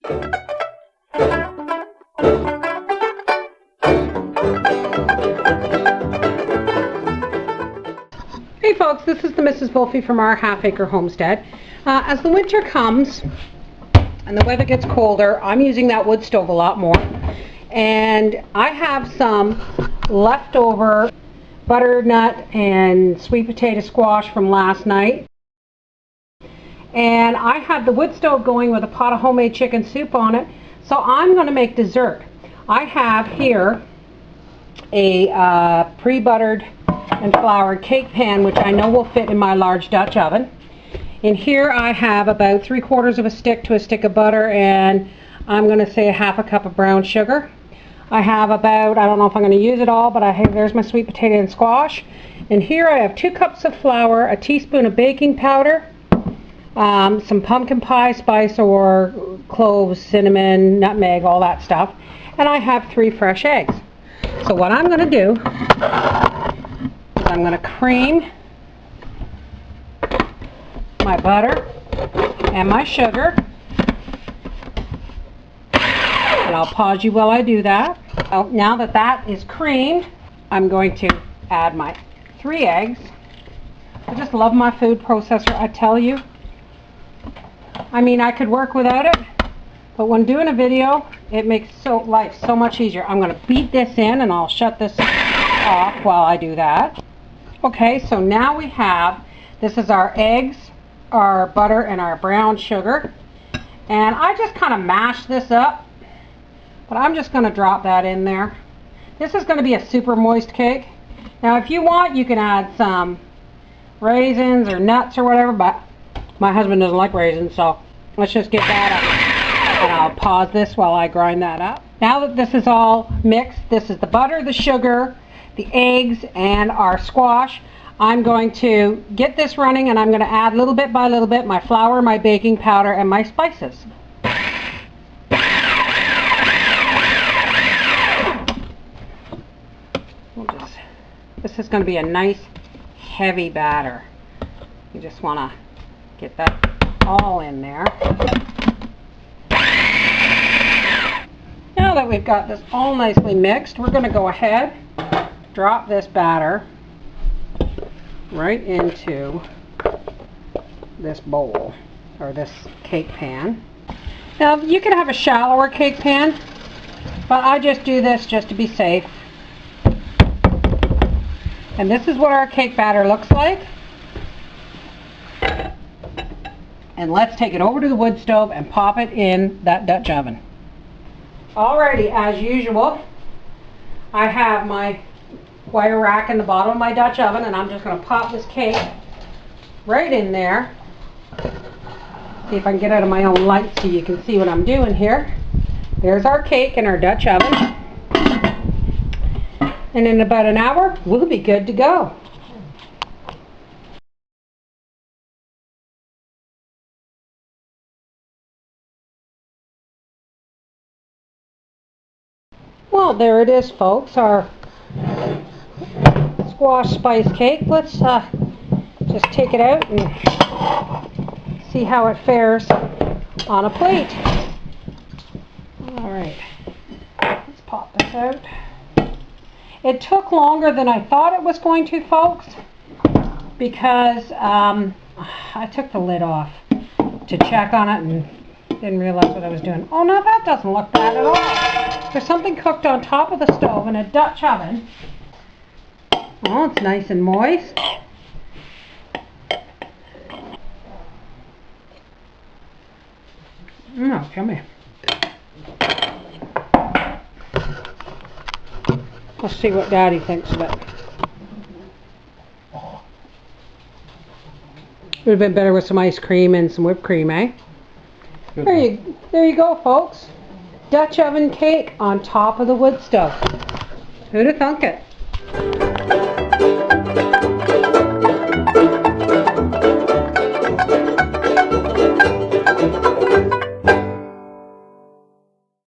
Hey folks, this is the Mrs. Wolfie from our Half Acre Homestead. As the winter comes and the weather gets colder, I'm using that wood stove a lot more. And I have some leftover butternut and sweet potato squash from last night. And I had the wood stove going with a pot of homemade chicken soup on it. So I'm going to make dessert. I have here a pre-buttered and floured cake pan, which I know will fit in my large Dutch oven. In here I have about 3/4 of a stick to a stick of butter, and I'm going to say a half a cup of brown sugar. I have about, I don't know if I'm going to use it all, but there's my sweet potato and squash. And here I have 2 cups of flour, a teaspoon of baking powder, some pumpkin pie spice or cloves, cinnamon, nutmeg, all that stuff. And I have 3 fresh eggs. So what I'm going to do is I'm going to cream my butter and my sugar. And I'll pause you while I do that. Now that that is creamed, I'm going to add my 3 eggs. I just love my food processor, I tell you. I mean, I could work without it, but when doing a video, it makes life so much easier. I'm going to beat this in, and I'll shut this off while I do that. Okay, so now we have, this is our eggs, our butter, and our brown sugar. And I just kind of mash this up, but I'm just going to drop that in there. This is going to be a super moist cake. Now if you want, you can add some raisins or nuts or whatever, but my husband doesn't like raisins, so let's just get that up. And I'll pause this while I grind that up. Now that this is all mixed, this is the butter, the sugar, the eggs, and our squash. I'm going to get this running, and I'm going to add little bit by little bit my flour, my baking powder, and my spices. This is going to be a nice heavy batter. You just want to get that all in there. Now that we've got this all nicely mixed, we're going to go ahead, drop this batter right into this bowl, or this cake pan. Now you can have a shallower cake pan, but I just do this just to be safe. And this is what our cake batter looks like. And let's take it over to the wood stove and pop it in that Dutch oven. Alrighty, as usual, I have my wire rack in the bottom of my Dutch oven, and I'm just going to pop this cake right in there. See if I can get out of my own light so you can see what I'm doing here. There's our cake in our Dutch oven. And in about an hour, we'll be good to go. Well, there it is, folks, our squash spice cake. Let's just take it out and see how it fares on a plate. Alright, let's pop this out. It took longer than I thought it was going to, folks, because I took the lid off to check on it and didn't realize what I was doing. Oh no, that doesn't look bad at all. There's something cooked on top of the stove in a Dutch oven. Oh, it's nice and moist. Oh, yummy. Let's see what Daddy thinks of it. Would have been better with some ice cream and some whipped cream, eh? There you go, folks. Dutch oven cake on top of the wood stove. Who'd have thunk it?